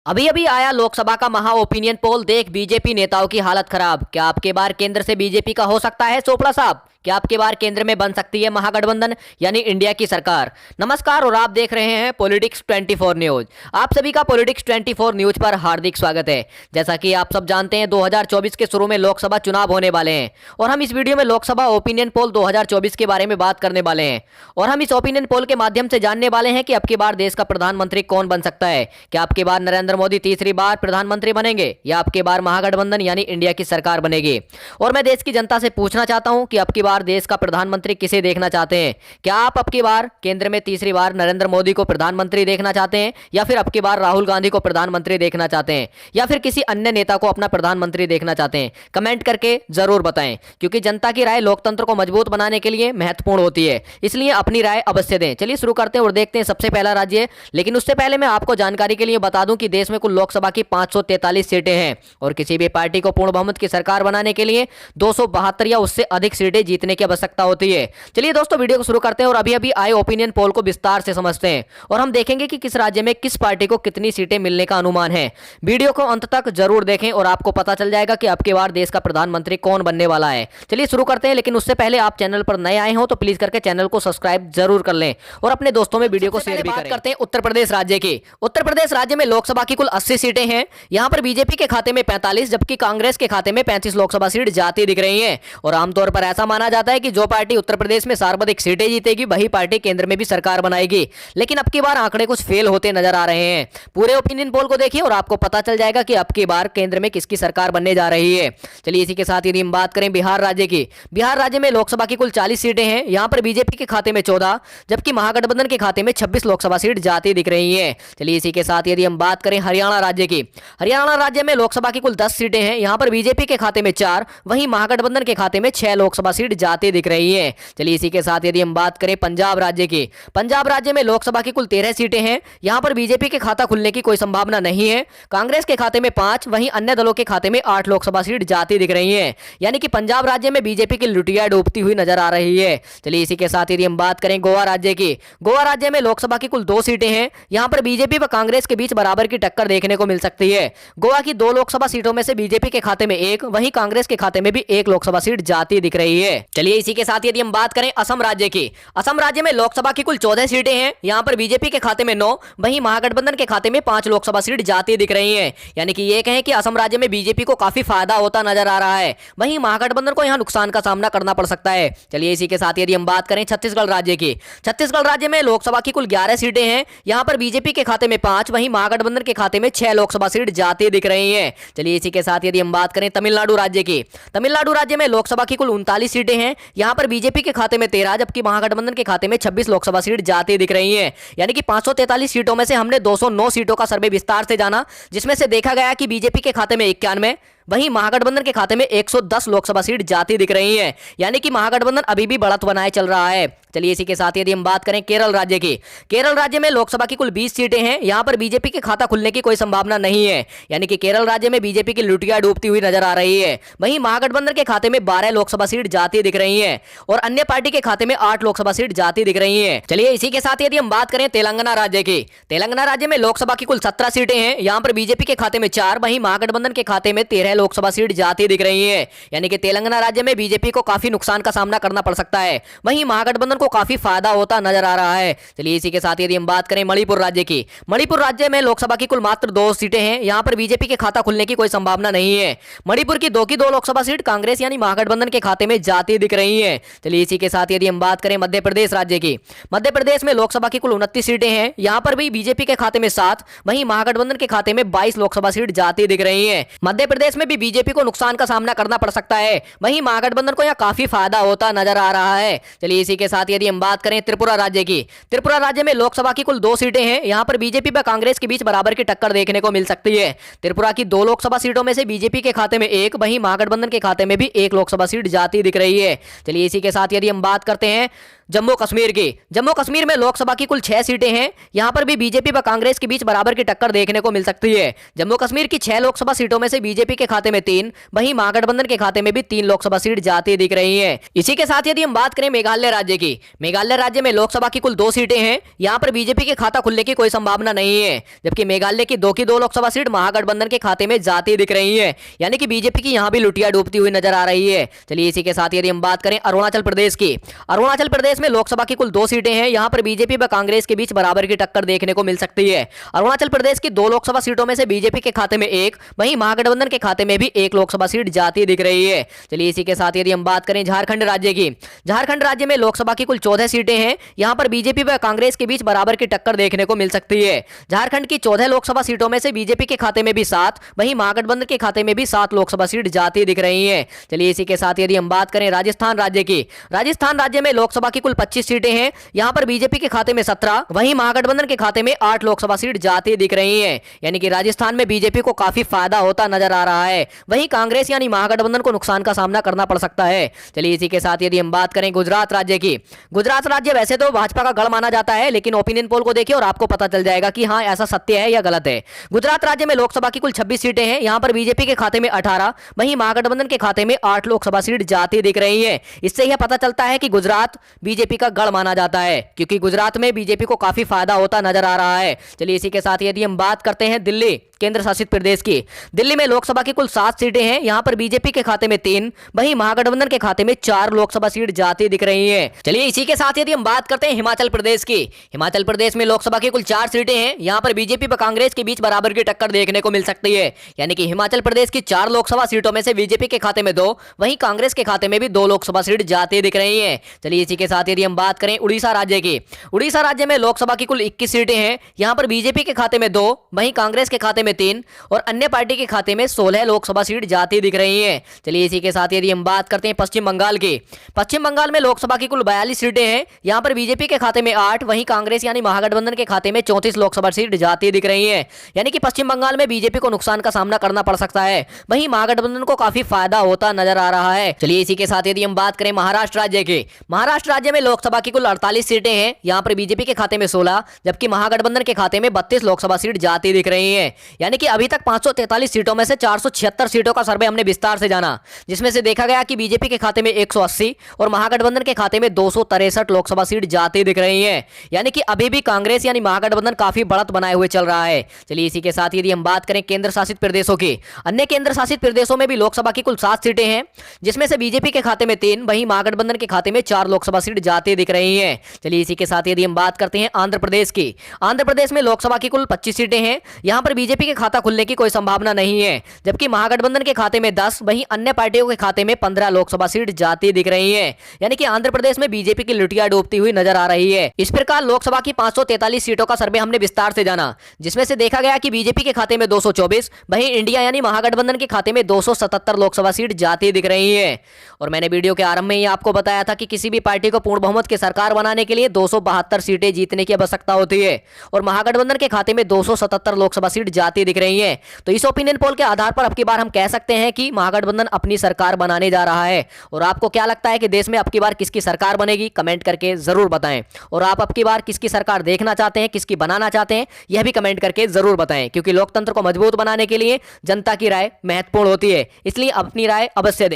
अभी अभी आया लोकसभा का महा ओपिनियन पोल देख बीजेपी नेताओं की हालत खराब। क्या आपके बार केंद्र से बीजेपी का हो सकता है चोपड़ा साहब? क्या आपके बार केंद्र में बन सकती है महागठबंधन यानी इंडिया की सरकार? नमस्कार और आप देख रहे हैं पॉलिटिक्स 24 न्यूज। आप सभी का पॉलिटिक्स 24 न्यूज पर हार्दिक स्वागत है। जैसा कि आप सब जानते हैं 2024 के शुरू में लोकसभा चुनाव होने वाले हैं और हम इस वीडियो में लोकसभा ओपिनियन पोल 2024 के बारे में बात करने वाले हैं और हम इस ओपिनियन पोल के माध्यम से जानने वाले हैं कि अब की बार देश का प्रधानमंत्री कौन बन सकता है। क्या आपके बार नरेंद्र मोदी तीसरी बार प्रधानमंत्री बनेंगे या आपके बार महागठबंधन यानी इंडिया की सरकार बनेगी? और मैं देश की जनता से पूछना चाहता हूं कि अब की बार देश का प्रधानमंत्री किसे देखना चाहते हैं? क्या आप अब की बार केंद्र में तीसरी बार नरेंद्र मोदी को प्रधानमंत्री देखना चाहते हैं या फिर अब की बार राहुल गांधी को प्रधानमंत्री देखना चाहते हैं या फिर किसी अन्य नेता को अपना प्रधानमंत्री देखना चाहते हैं? कमेंट करके जरूर बताएं, क्योंकि जनता की राय लोकतंत्र को मजबूत बनाने के लिए महत्वपूर्ण होती है, इसलिए अपनी राय अवश्य दें। चलिए शुरू करते हैं और देखते हैं सबसे पहला राज्य। लेकिन उससे पहले मैं आपको जानकारी के लिए बता दूं कि देश में कुल लोकसभा की 543 सीटें हैं और किसी भी पार्टी को पूर्ण बहुमत की सरकार बनाने के लिए 272 या उससे अधिक सीटें जीतने की आवश्यकता होती है। चलिए दोस्तों वीडियो को शुरू करते हैं और अभी अभी आए ओपिनियन पोल को विस्तार से समझते हैं और हम देखेंगे कि किस राज्य में किस पार्टी को कितनी सीटें मिलने का अनुमान है। वीडियो को अंत तक जरूर देखें और आपको पता चल जाएगा कि अब की बार देश का प्रधानमंत्री कौन बनने वाला है। चलिए शुरू करते हैं, लेकिन उससे पहले आप चैनल पर नए आए हो तो प्लीज करके चैनल को सब्सक्राइब जरूर कर लें और अपने दोस्तों में वीडियो को शेयर भी करें। करते हैं उत्तर प्रदेश राज्य की। उत्तर प्रदेश राज्य में लोकसभा की कुल 80 सीटें हैं। यहां पर बीजेपी के खाते में 45 जबकि कांग्रेस के खाते में 35 लोकसभा सीट जाती दिख रही हैं और आमतौर पर ऐसा माना जाता है कि जो पार्टी उत्तर प्रदेश में सर्वाधिक सीटें जीतेगी वही पार्टी केंद्र में भी सरकार बनाएगी। लेकिन अब की बार आंकड़े कुछ फेल होते नजर आ रहे हैं। पूरे ओपिनियन पोल को देखिए और आपको पता चल जाएगा कि अब की बार केंद्र में किसकी सरकार बनने जा रही है। चलिए इसी के साथ यदि हम बात करें बिहार राज्य की। बिहार राज्य में लोकसभा की कुल 40 सीटें हैं। यहां पर बीजेपी के खाते में 14 जबकि महागठबंधन के खाते में 26 लोकसभा सीट जाती दिख रही है। चलिए इसी के साथ यदि हम बात करें हरियाणा राज्य की। हरियाणा राज्य में लोकसभा की कुल 10 सीटें हैं। यहां पर बीजेपी के खाते में 4 वहीं महागठबंधन के खाते में 6 लोकसभा सीट जाती दिख रही है। चलिए इसी के साथ यदि हम बात करें पंजाब राज्य की। पंजाब राज्य में लोकसभा की कुल 13 सीटें हैं। यहां पर बीजेपी के खाता खुलने की कोई संभावना नहीं है। कांग्रेस के खाते में 5 वहीं अन्य दलों के खाते में 8 लोकसभा सीट जाती दिख रही है। यानी कि पंजाब राज्य में बीजेपी की लुटिया डूबती हुई नजर आ रही है। चलिए इसी के साथ यदि हम बात करें गोवा राज्य की। गोवा राज्य में लोकसभा की कुल 2 सीटें हैं। यहां पर बीजेपी व कांग्रेस के बीच बराबर की टक्कर देखने को मिल सकती है। गोवा की 2 लोकसभा सीटों में से बीजेपी के खाते में 1 वहीं कांग्रेस के खाते में भी 1 लोकसभा सीट जाती दिख रही है। चलिए इसी के साथ यदि हम बात करें असम राज्य की। असम राज्य में लोकसभा की कुल 14 सीटें हैं। यहां पर बीजेपी के खाते में 9 वहीं महागठबंधन के खाते में 5 लोकसभा सीट जाती दिख रही है। यानी कि ये कहें कि असम राज्य में बीजेपी को काफी फायदा होता नजर आ रहा है, वहीं महागठबंधन को यहां नुकसान का सामना करना पड़ सकता है। चलिए इसी के साथ यदि हम बात करें छत्तीसगढ़ राज्य की। छत्तीसगढ़ राज्य में लोकसभा की कुल 11 सीटें हैं। यहां पर बीजेपी के खाते में 5 वहीं महागठबंधन के खाते में 6 लोकसभा सीट जाती दिख रही है। चलिए इसी के साथ यदि हम बात करें तमिलनाडु राज्य की। तमिलनाडु राज्य में लोकसभा की कुल 39 सीटें हैं। यहां पर बीजेपी के खाते में 13 जबकि महागठबंधन के खाते में 26 लोकसभा सीट जाती दिख रही है। यानी कि 543 सीटों में से हमने 209 सीटों का सर्वे विस्तार से जाना, जिसमें से देखा गया कि बीजेपी के खाते में 91 वहीं महागठबंधन के खाते में 110 लोकसभा सीट जाती दिख रही है। यानी कि महागठबंधन अभी भी बढ़त बनाए चल रहा है। चलिए इसी के साथ यदि हम बात करें केरल राज्य की। केरल राज्य में लोकसभा की कुल 20 सीटें हैं। यहां पर बीजेपी के खाता खुलने की कोई संभावना नहीं है। यानी कि केरल राज्य में बीजेपी की लुटिया डूबती हुई नजर आ रही है। वहीं महागठबंधन के खाते में 12 लोकसभा सीट जाती दिख रही है और अन्य पार्टी के खाते में 8 लोकसभा सीट जाती दिख रही है। चलिए इसी के साथ यदि हम बात करें तेलंगाना राज्य की। तेलंगाना राज्य में लोकसभा की कुल 17 सीटें हैं। यहां पर बीजेपी के खाते में 4 वहीं महागठबंधन के खाते में 13 लोकसभा सीट जाती दिख रही है। यानी कि तेलंगाना राज्य में बीजेपी को काफी नुकसान का सामना करना पड़ सकता है, वहीं महागठबंधन को काफी फायदा होता नजर आ रहा है। चलिए इसी के साथ यदि हम बात करें मणिपुर राज्य की। मणिपुर राज्य में लोकसभा की कुल मात्र 2 सीटें हैं। यहां पर बीजेपी के खाता खुलने की कोई संभावना नहीं है। मणिपुर की 2 की 2 लोकसभा सीट कांग्रेस यानी महागठबंधन के खाते में जाती दिख रही है। चलिए इसी के साथ यदि हम बात करें मध्य प्रदेश राज्य की। मध्य प्रदेश में लोकसभा की कुल 29 सीटें हैं। यहां पर भी बीजेपी के खाते में 7 वहीं महागठबंधन के खाते में 22 लोकसभा सीट जाती दिख रही है। मध्य प्रदेश में भी बीजेपी को नुकसान का सामना करना पड़ सकता है, वहीं महागठबंधन को यह काफी फायदा होता नजर आ रहा है। चलिए इसी के साथ यदि हम बात करें त्रिपुरा राज्य की। त्रिपुरा राज्य में लोकसभा की कुल 2 सीटें हैं। यहां पर बीजेपी व कांग्रेस के बीच बराबर की टक्कर देखने को मिल सकती है। त्रिपुरा की 2 लोकसभा सीटों में से बीजेपी के खाते में 1 वहीं महागठबंधन के खाते में भी 1 लोकसभा सीट जाती दिख रही है। चलिए इसी के साथ यदि हम बात करते हैं जम्मू कश्मीर की। जम्मू कश्मीर में लोकसभा की कुल 6 सीटें हैं। यहां पर भी बीजेपी व कांग्रेस के बीच बराबर की टक्कर देखने को मिल सकती है। जम्मू कश्मीर की 6 लोकसभा सीटों में से बीजेपी के खाते में 3, वहीं महागठबंधन के खाते में भी 3 लोकसभा सीट जाती दिख रही है। इसी के साथ यदि हम बात करें मेघालय राज्य की, मेघालय राज्य में लोकसभा की कुल 2 सीटें हैं। यहाँ पर बीजेपी के खाता खुलने की कोई संभावना नहीं है, जबकि मेघालय की 2 लोकसभा सीट महागठबंधन के खाते में जाती दिख रही है, यानी कि बीजेपी की यहाँ भी लुटिया डूबती हुई नजर आ रही है। चलिए इसी के साथ यदि हम बात करें अरुणाचल प्रदेश की, अरुणाचल प्रदेश में लोकसभा की कुल 2 सीटें हैं। यहाँ पर बीजेपी व कांग्रेस के बीच बराबर की टक्कर देखने को मिल सकती है। अरुणाचल प्रदेश की 2 लोकसभा सीटों में से बीजेपी के खाते में 1, वहीं महागठबंधन के खाते में भी 1 लोकसभा सीट जाती दिख रही है। चलिए इसी के साथ यदि हम बात करें झारखंड राज्य की, झारखंड राज्य में लोकसभा की कुल 14 सीटें हैं। यहाँ पर बीजेपी व कांग्रेस के बीच बराबर की टक्कर देखने को मिल सकती है। झारखंड की 14 लोकसभा सीटों में से बीजेपी के खाते में भी 7, वहीं महागठबंधन के खाते में भी 7 लोकसभा सीट जाती दिख रही है। चलिए इसी के साथ यदि हम बात करें राजस्थान राज्य की, राजस्थान राज्य में लोकसभा की कुल 25 सीटें हैं। यहाँ पर बीजेपी के खाते में 17, वहीं महागठबंधन के खाते में 8 लोकसभा सीट जाती दिख रही है, यानी कि राजस्थान में बीजेपी को काफी फायदा होता नजर आ रहा है। वहीं कांग्रेस यानी महागठबंधन को नुकसान का सामना करना पड़ सकता है। चलिए इसी के साथ यदि हम बात करें गुजरात राज्य की, गुजरात राज्य वैसे तो भाजपा का गढ़ माना जाता है, लेकिन ओपिनियन पोल को देखिए और आपको पता चल जाएगा कि हाँ ऐसा सत्य है या गलत है। गुजरात राज्य में लोकसभा की कुल 26 सीटें हैं। यहाँ पर बीजेपी के खाते में 18, वहीं महागठबंधन के खाते में 8 लोकसभा सीट जाती दिख रही है। इससे यह पता चलता है कि गुजरात बीजेपी का गढ़ माना जाता है, क्योंकि गुजरात में बीजेपी को काफी फायदा होता नजर आ रहा है। चलिए इसी के साथ यदि हम बात करते हैं दिल्ली केंद्र शासित प्रदेश की, दिल्ली में लोकसभा की कुल 7 सीटें हैं। यहाँ पर बीजेपी के खाते में 3, वहीं महागठबंधन के खाते में 4 लोकसभा सीट जाती दिख रही है। चलिए इसी के साथ यदि हम बात करते हैं हिमाचल प्रदेश की, हिमाचल प्रदेश में लोकसभा की कुल 4 सीटें हैं। यहाँ पर बीजेपी व कांग्रेस के बीच बराबर की टक्कर देखने को मिल सकती है, यानी कि हिमाचल प्रदेश की 4 लोकसभा सीटों में से बीजेपी के खाते में 2, वहीं कांग्रेस के खाते में भी 2 लोकसभा सीट जाती दिख रही है। चलिए इसी के साथ यदि हम बात करें उड़ीसा राज्य की, उड़ीसा राज्य में लोकसभा की कुल 21 सीटें हैं। यहाँ पर बीजेपी के खाते में 2, वहीं कांग्रेस के खाते में 3 और अन्य पार्टी के खाते में 16 लोकसभा सीट जाती दिख रही है। चलिए इसी के साथ यदि हम बात करते हैं पश्चिम बंगाल की, पश्चिम बंगाल में लोकसभा की कुल 42 सीटें हैं। यहाँ पर बीजेपी के खाते में 8, वहीं कांग्रेस यानी महागठबंधन के खाते में 34 लोकसभा सीट जाती दिख रही है, यानी कि पश्चिम बंगाल में बीजेपी को नुकसान का सामना करना पड़ सकता है, वहीं महागठबंधन को काफी फायदा होता नजर आ रहा है। चलिए इसी के साथ यदि हम बात करें महाराष्ट्र राज्य की, महाराष्ट्र राज्य में लोकसभा की कुल 48 सीटें हैं। यहाँ पर बीजेपी के खाते में 16, जबकि महागठबंधन के खाते में 32 लोकसभा सीट जाती दिख रही है, यानी कि अभी तक 543 सीटों में से 476 सीटों का सर्वे हमने विस्तार से जाना, जिसमें से देखा गया कि बीजेपी के खाते में 180 और महागठबंधन के खाते में 263 लोकसभा सीट जाती दिख रही है, यानी कि अभी भी कांग्रेस यानी महागठबंधन काफी बढ़त बनाए हुए चल रहा है। चलिए इसी के साथ यदि हम बात करें केंद्र शासित प्रदेशों की, अन्य केंद्र शासित प्रदेशों में भी लोकसभा की कुल 7 सीटें हैं, जिसमें से बीजेपी के खाते में 3, वहीं महागठबंधन के खाते में 4 लोकसभा सीट जाती दिख रही है। चलिए इसी के साथ यदि हम बात करते हैं आंध्र प्रदेश की, आंध्र प्रदेश में लोकसभा की कुल 25 सीटें हैं। यहाँ पर बीजेपी के खाता खुलने की कोई संभावना नहीं है, जबकि महागठबंधन के खाते में 10, वहीं अन्य पार्टियों के खाते में 15 लोकसभा सीट जाती दिख रही है, यानी कि आंध्र प्रदेश में बीजेपी की लुटिया डूबती हुई नजर आ रही है। इस प्रकार लोकसभा की 543 सीटों का सर्वे हमने विस्तार से जाना, जिसमें से देखा गया कि बीजेपी के खाते में 224, वहीं इंडिया यानी महागठबंधन के खाते में 277 लोकसभा सीट जाती दिख रही है। और मैंने वीडियो के आरंभ में ही आपको बताया था कि किसी भी पार्टी को पूर्ण बहुमत की सरकार बनाने के लिए 272 सीटें जीतने की आवश्यकता होती है, और महागठबंधन के खाते में 277 लोकसभा सीट जाती दिख रही है। तो इस ओपिनियन पोल के आधार पर अब की बार हम कह सकते हैं कि महागठबंधन अपनी सरकार बनाने जा रहा है। और आपको क्या लगता है कि देश में अब की बार किसकी सरकार बनेगी, कमेंट करके जरूर बताएं। और आप अब की बार किसकी सरकार देखना चाहते हैं, किसकी बनाना चाहते हैं, यह भी कमेंट करके जरूर बताएं, क्योंकि लोकतंत्र को मजबूत बनाने के लिए जनता की राय महत्वपूर्ण होती है, इसलिए अपनी राय अवश्य दें।